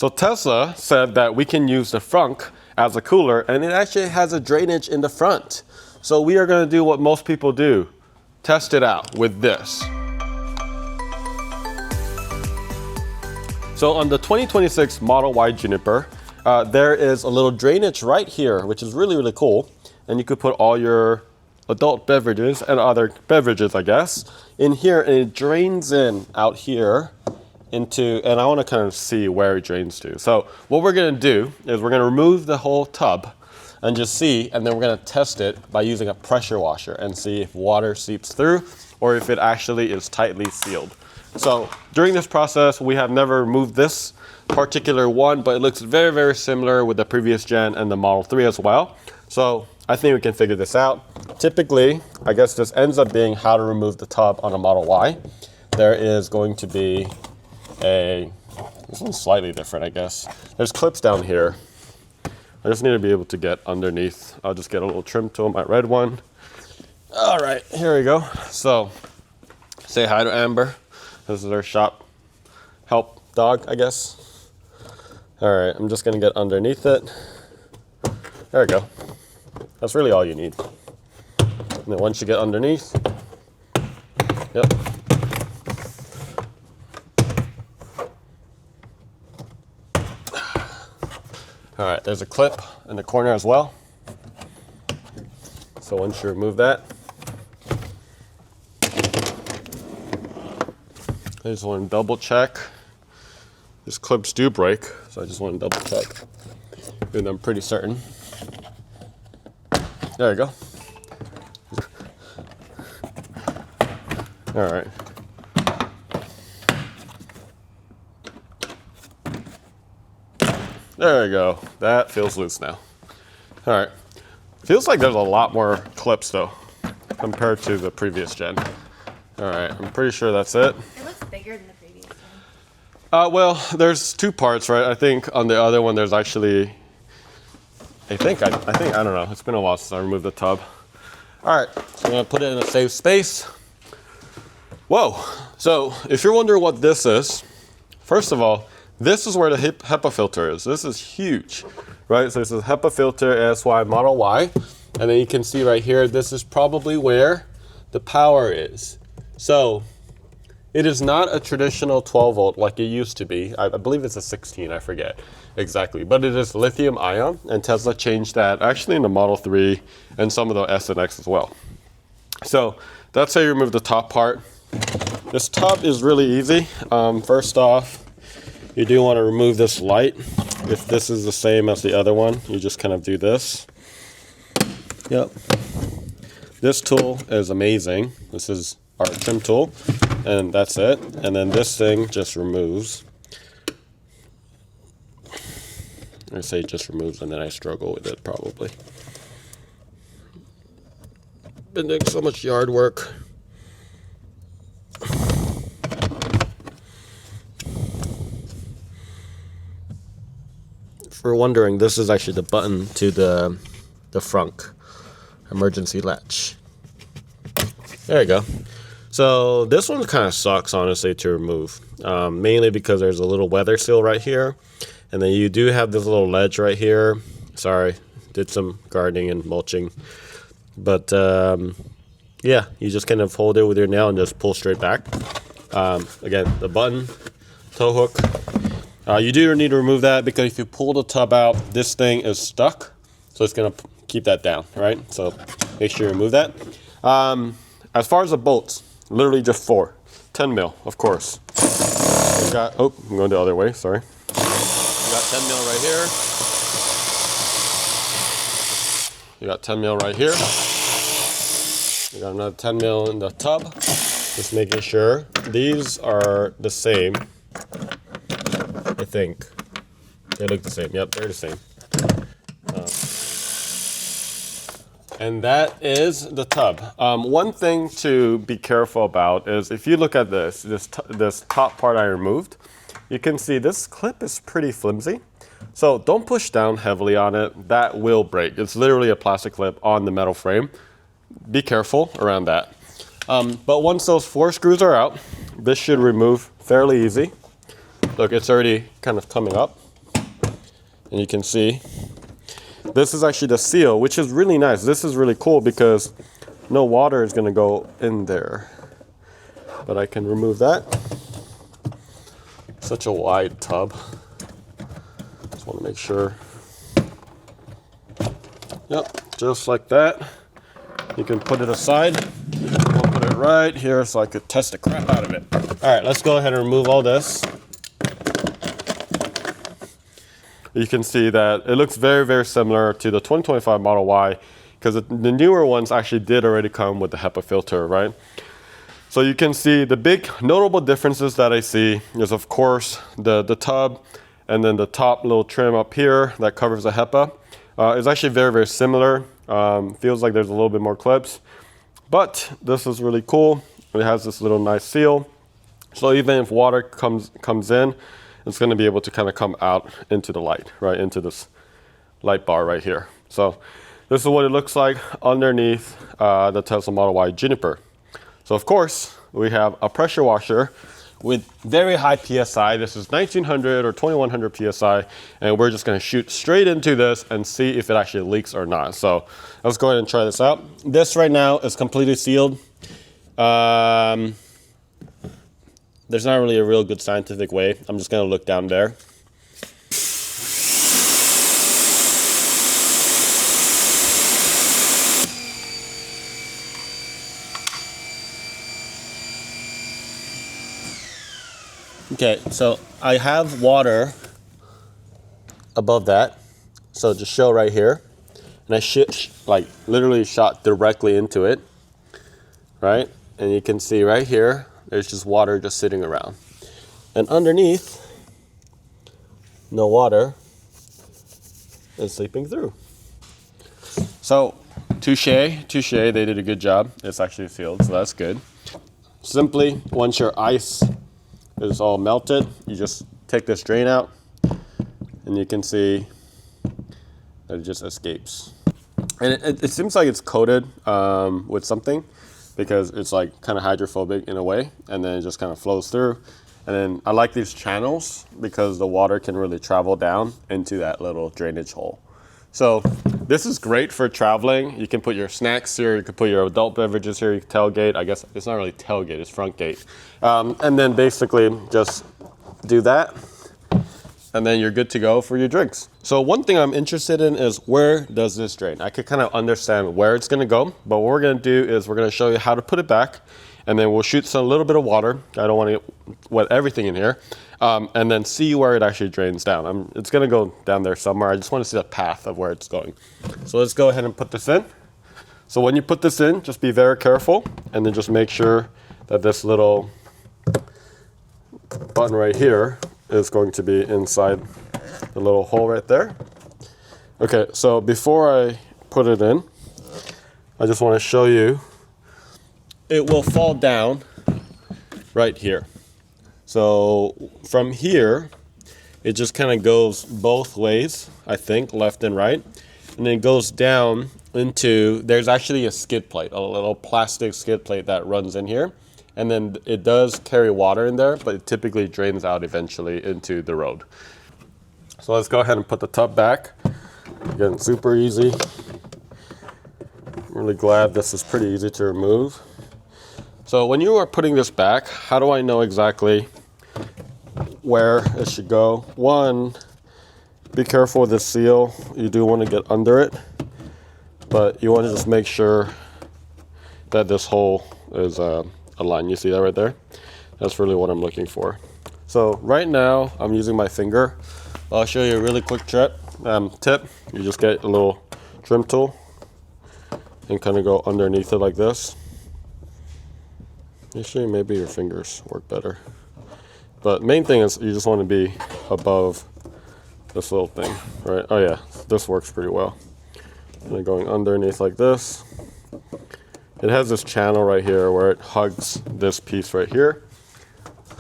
So Tesla said that we can use the frunk as a cooler, and it actually has a drainage in the front. So we are going to do what most people do, test it out with this. So on the 2026 Model Y Juniper, there is a little drainage right here, which is really, really cool. And you could put all your adult beverages and other beverages, I guess, in here, and it drains in out here into, and I want to kind of see where it drains to. So what we're going to do is we're going to remove the whole tub and just see, and then we're going to test it by using a pressure washer and see if water seeps through or if it actually is tightly sealed. So during this process, we have never removed this particular one, but it looks very, very similar with the previous gen and the Model 3 as well. So I think we can figure this out. Typically, I guess this ends up being how to remove the tub on a Model Y. There is going to be this one's slightly different, I guess. There's clips down here. I just need to be able to get underneath. I'll just get a little trim tool, my red one. All right, here we go. So say hi to Amber. This is our shop help dog, I guess. All right, I'm just gonna get underneath it. There we go. That's really all you need. And then once you get underneath, yep. All right, there's a clip in the corner as well. So once you remove that, I just want to double check. These clips do break, so I just want to double check. Even though I'm pretty certain. There we go. All right. There we go. That feels loose now. All right. Feels like there's a lot more clips though, compared to the previous gen. All right, I'm pretty sure that's it. It looks bigger than the previous one. Well, there's two parts, right? I think on the other one, there's actually, I think, I don't know. It's been a while since I removed the tub. All right, so I'm gonna put it in a safe space. Whoa, so if you're wondering what this is, first of all, this is where the HEPA filter is. This is huge, right? So this is HEPA filter ASY Model Y. And then you can see right here, this is probably where the power is. So it is not a traditional 12 volt like it used to be. I believe it's a 16, I forget exactly. But it is lithium ion, and Tesla changed that actually in the Model 3 and some of the S and X as well. So that's how you remove the top part. This tub is really easy. First off, you do want to remove this light. If this is the same as the other one, you just kind of do this. Yep. This tool is amazing. This is our trim tool, and that's it. And then this thing just removes. I say just removes, and then I struggle with it probably. Been doing so much yard work. If you're wondering, this is actually the button to the frunk emergency latch. There you go. So this one kind of sucks, honestly, to remove, mainly because there's a little weather seal right here, and then you do have this little ledge right here. Sorry, did some gardening and mulching, but yeah, you just kind of hold it with your nail and just pull straight back. Again, the button, tow hook. You do need to remove that because if you pull the tub out, this thing is stuck, so it's gonna keep that down, right? So make sure you remove that. As far as the bolts, literally just 4. 10 mil, of course. We got, oh, I'm going the other way, sorry. We got 10 mil right here. You got 10 mil right here. We got another 10 mil in the tub. Just making sure these are the same. I think they look the same. Yep, they're the same. And that is the tub. One thing to be careful about is if you look at this top part I removed, you can see this clip is pretty flimsy. So don't push down heavily on it. That will break. It's literally a plastic clip on the metal frame. Be careful around that. But once those 4 screws are out, this should remove fairly easy. Look, it's already kind of coming up. And you can see this is actually the seal, which is really nice. This is really cool because no water is going to go in there. But I can remove that. Such a wide tub. Just want to make sure. Yep, just like that. You can put it aside. We'll put it right here so I could test the crap out of it. All right, let's go ahead and remove all this. You can see that it looks very, very similar to the 2025 Model Y because the newer ones actually did already come with the HEPA filter, right? So you can see the big notable differences that I see is, of course, the tub and then the top little trim up here that covers the HEPA is actually very, very similar. Feels like there's a little bit more clips, but this is really cool. It has this little nice seal. So even if water comes in, it's going to be able to kind of come out into the light, right, into this light bar right here. So this is what it looks like underneath the Tesla Model Y Juniper. So of course, we have a pressure washer with very high PSI. This is 1900 or 2100 PSI, and we're just gonna shoot straight into this and see if it actually leaks or not. So let's go ahead and try this out. This right now is completely sealed. There's not really a real good scientific way. I'm just gonna look down there. Okay, so I have water above that. So just show right here. And I literally shot directly into it, right? And you can see right here, there's just water just sitting around. And underneath, no water is seeping through. So, touche, they did a good job. It's actually sealed, so that's good. Simply, once your ice is all melted, you just take this drain out, and you can see that it just escapes. And it seems like it's coated with something, because it's like kind of hydrophobic in a way, and then it just kind of flows through. And then I like these channels because the water can really travel down into that little drainage hole. So this is great for traveling. You can put your snacks here, you can put your adult beverages here, you can tailgate. I guess it's not really tailgate, it's front gate. And then basically just do that, and then you're good to go for your drinks. So one thing I'm interested in is, where does this drain? I could kind of understand where it's gonna go, but what we're gonna do is we're gonna show you how to put it back, and then we'll shoot a little bit of water. I don't wanna wet everything in here. And then see where it actually drains down. It's gonna go down there somewhere. I just wanna see the path of where it's going. So let's go ahead and put this in. So when you put this in, just be very careful, and then just make sure that this little button right here is going to be inside the little hole right there. Okay, so before I put it in, I just want to show you, it will fall down right here. So from here, it just kind of goes both ways, I think, left and right. And then it goes down into, there's actually a skid plate, a little plastic skid plate that runs in here. And then it does carry water in there, but it typically drains out eventually into the road. So let's go ahead and put the tub back. Again, super easy. I'm really glad this is pretty easy to remove. So when you are putting this back, how do I know exactly where it should go? One, be careful with the seal. You do want to get under it, but you want to just make sure that this hole is aligned. You see that right there? That's really what I'm looking for. So right now I'm using my finger. I'll show you a really quick tip. You just get a little trim tool and kind of go underneath it like this. Actually, maybe your fingers work better. But main thing is you just want to be above this little thing, right? Oh yeah, this works pretty well. And then going underneath like this. It has this channel right here where it hugs this piece right here.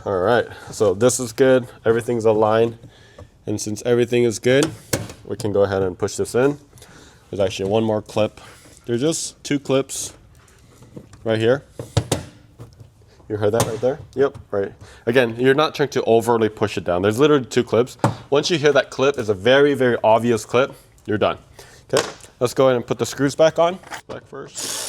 All right, so this is good. Everything's aligned. And since everything is good, we can go ahead and push this in. There's actually one more clip. There's just two clips right here. You heard that right there? Yep, right. Again, you're not trying to overly push it down. There's literally 2 clips. Once you hear that clip, it's a very, very obvious clip, you're done. Okay, let's go ahead and put the screws back on. Back first.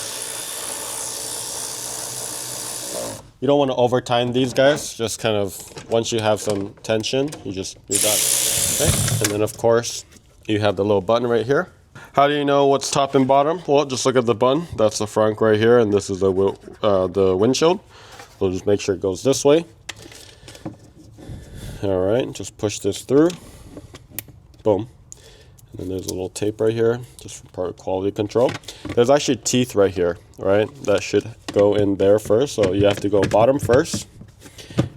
You don't want to over time these guys. Just kind of, once you have some tension, you're done. Okay, and then of course, you have the little button right here. How do you know what's top and bottom? Well, just look at the button. That's the frunk right here, and this is the windshield. So just make sure it goes this way. All right, just push this through. Boom. And then there's a little tape right here, just for part of quality control. There's actually teeth right here, right? That should go in there first. So you have to go bottom first.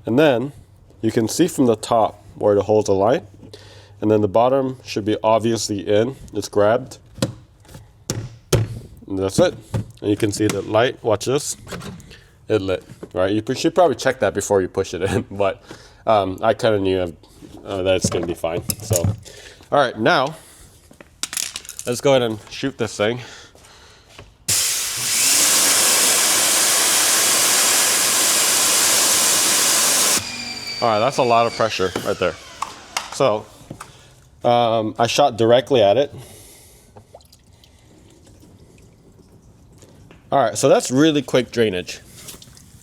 And then you can see from the top where the holes align. And then the bottom should be obviously in. It's grabbed. And that's it. And you can see the light. Watch this. It lit, right? You should probably check that before you push it in. But I kind of knew that it's going to be fine. So, all right, now let's go ahead and shoot this thing. All right, that's a lot of pressure right there. So I shot directly at it. All right, so that's really quick drainage.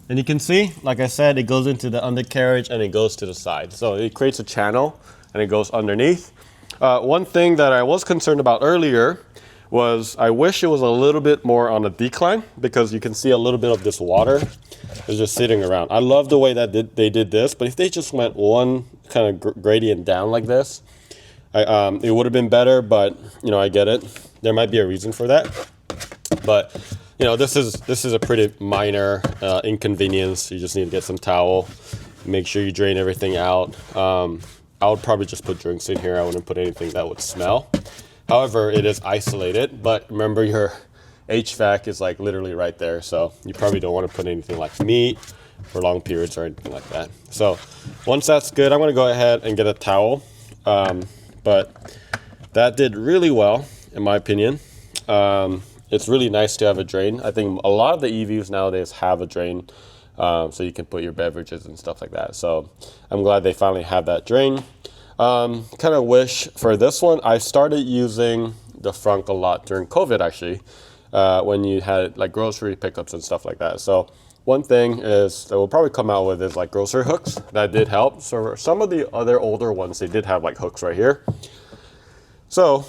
And you can see, like I said, it goes into the undercarriage and it goes to the side. So it creates a channel and it goes underneath. One thing that I was concerned about earlier was I wish it was a little bit more on a decline, because you can see a little bit of this water is just sitting around. I love the way that they did this, but if they just went one kind of gradient down like this, it would have been better, but you know, I get it. There might be a reason for that. But you know, this is a pretty minor inconvenience. You just need to get some towel, make sure you drain everything out. I would probably just put drinks in here. I wouldn't put anything that would smell. However, it is isolated, but remember your HVAC is like literally right there. So you probably don't want to put anything like meat for long periods or anything like that. So once that's good, I'm going to go ahead and get a towel. But that did really well, in my opinion. It's really nice to have a drain. I think a lot of the EVs nowadays have a drain, so you can put your beverages and stuff like that. So I'm glad they finally have that drain. Kind of wish for this one, I started using the frunk a lot during COVID actually, when you had like grocery pickups and stuff like that. So one thing is that we'll probably come out with is like grocery hooks. That did help. So some of the other older ones, they did have like hooks right here. So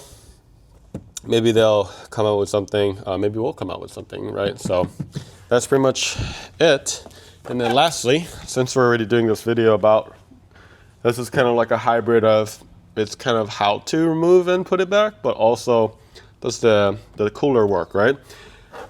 maybe they'll come out with something. Maybe we'll come out with something, right? So that's pretty much it. And then lastly, since we're already doing this video about, this is kind of like a hybrid of, it's kind of how to remove and put it back, but also does the cooler work, right?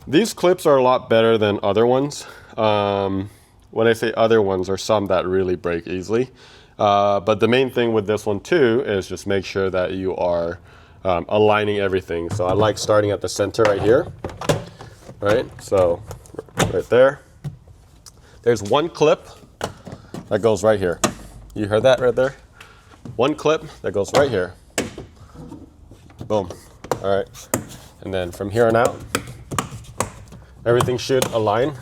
These clips are a lot better than other ones. When I say other ones, are some that really break easily. But the main thing with this one too is just make sure that you are aligning everything. So I like starting at the center right here, right? So right there. There's one clip that goes right here. You heard that right there? One clip that goes right here. Boom. All right. And then from here on out, everything should align.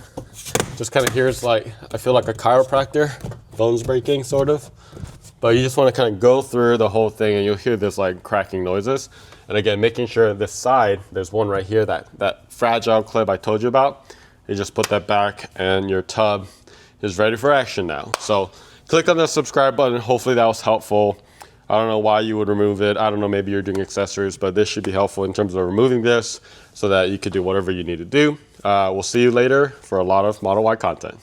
Just kind of here's like, I feel like a chiropractor, bones breaking sort of. But you just want to kind of go through the whole thing and you'll hear this like cracking noises. And again, making sure this side, there's one right here, that fragile clip I told you about. You just put that back and your tub is ready for action now. So click on the subscribe button. Hopefully that was helpful. I don't know why you would remove it. I don't know, maybe you're doing accessories, but this should be helpful in terms of removing this so that you could do whatever you need to do. We'll see you later for a lot of Model Y content.